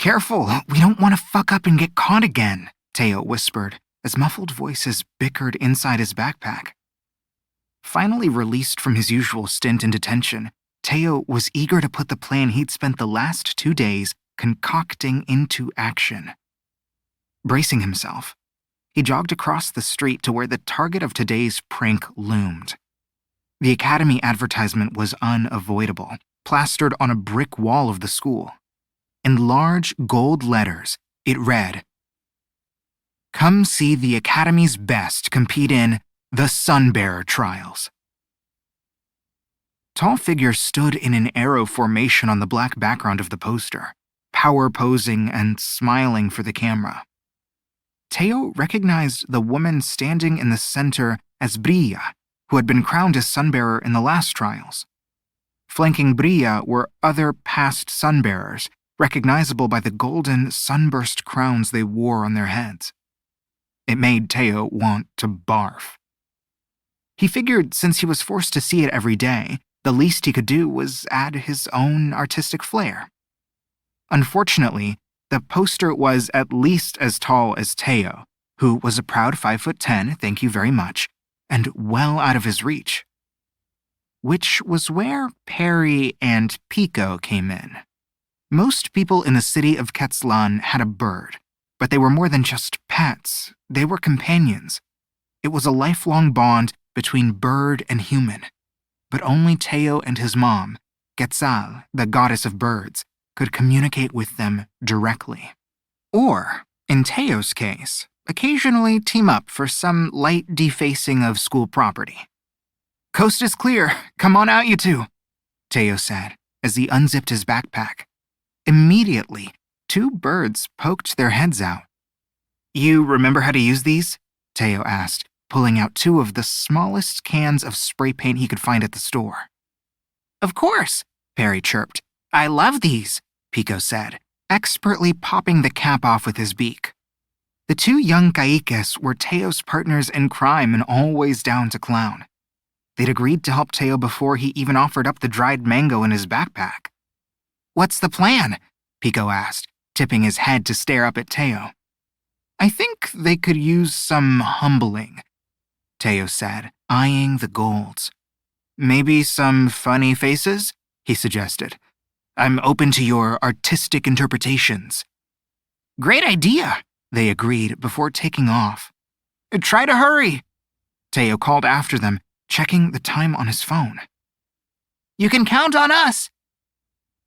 Careful, we don't want to fuck up and get caught again, Teo whispered as muffled voices bickered inside his backpack. Finally released from his usual stint in detention, Teo was eager to put the plan he'd spent the last 2 days concocting into action. Bracing himself, he jogged across the street to where the target of today's prank loomed. The academy advertisement was unavoidable, plastered on a brick wall of the school. In large gold letters, it read, "Come see the academy's best compete in the Sunbearer Trials." Tall figures stood in an arrow formation on the black background of the poster, power posing and smiling for the camera. Teo recognized the woman standing in the center as Bria, who had been crowned as Sunbearer in the last trials. Flanking Bria were other past Sunbearers, recognizable by the golden sunburst crowns they wore on their heads. It made Teo want to barf. He figured since he was forced to see it every day, the least he could do was add his own artistic flair. Unfortunately, the poster was at least as tall as Teo, who was a proud 5'10", thank you very much, and well out of his reach. Which was where Perry and Pico came in. Most people in the city of Quetzlan had a bird, but they were more than just pets, they were companions. It was a lifelong bond between bird and human, but only Teo and his mom, Quetzal, the goddess of birds, could communicate with them directly. Or, in Teo's case, occasionally team up for some light defacing of school property. "Coast is clear, come on out you two," Teo said as he unzipped his backpack. Immediately, 2 birds poked their heads out. "You remember how to use these?" Teo asked, pulling out 2 of the smallest cans of spray paint he could find at the store. "Of course," Perry chirped. "I love these," Pico said, expertly popping the cap off with his beak. The 2 young caicques were Teo's partners in crime and always down to clown. They'd agreed to help Teo before he even offered up the dried mango in his backpack. "What's the plan?" Pico asked, tipping his head to stare up at Teo. "I think they could use some humbling," Teo said, eyeing the golds. "Maybe some funny faces?" he suggested. "I'm open to your artistic interpretations." "Great idea," they agreed before taking off. "Try to hurry," Teo called after them, checking the time on his phone. "You can count on us."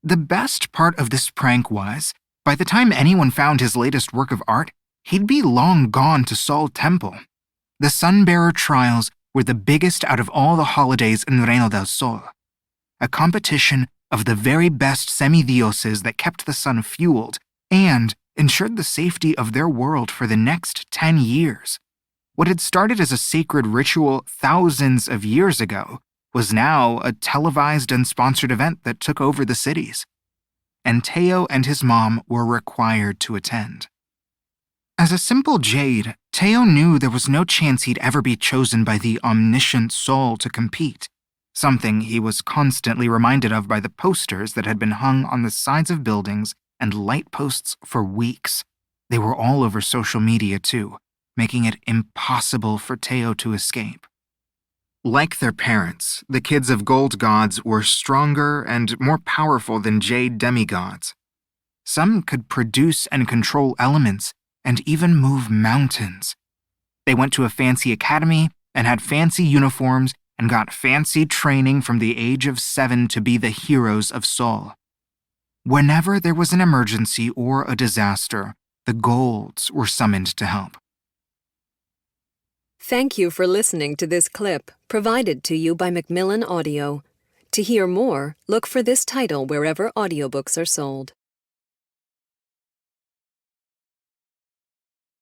The best part of this prank was, by the time anyone found his latest work of art, he'd be long gone to Sol Temple. The Sunbearer Trials were the biggest out of all the holidays in Reino del Sol, a competition of the very best semidioses that kept the sun fueled and ensured the safety of their world for the next 10 years. What had started as a sacred ritual thousands of years ago was now a televised and sponsored event that took over the cities. And Teo and his mom were required to attend. As a simple Jade, Teo knew there was no chance he'd ever be chosen by the omniscient Sol to compete, something he was constantly reminded of by the posters that had been hung on the sides of buildings and light posts for weeks. They were all over social media too, making it impossible for Teo to escape. Like their parents, the kids of gold gods were stronger and more powerful than jade demigods. Some could produce and control elements and even move mountains. They went to a fancy academy and had fancy uniforms and got fancy training from the age of 7 to be the heroes of Sol. Whenever there was an emergency or a disaster, the golds were summoned to help. Thank you for listening to this clip provided to you by Macmillan Audio. To hear more, look for this title wherever audiobooks are sold.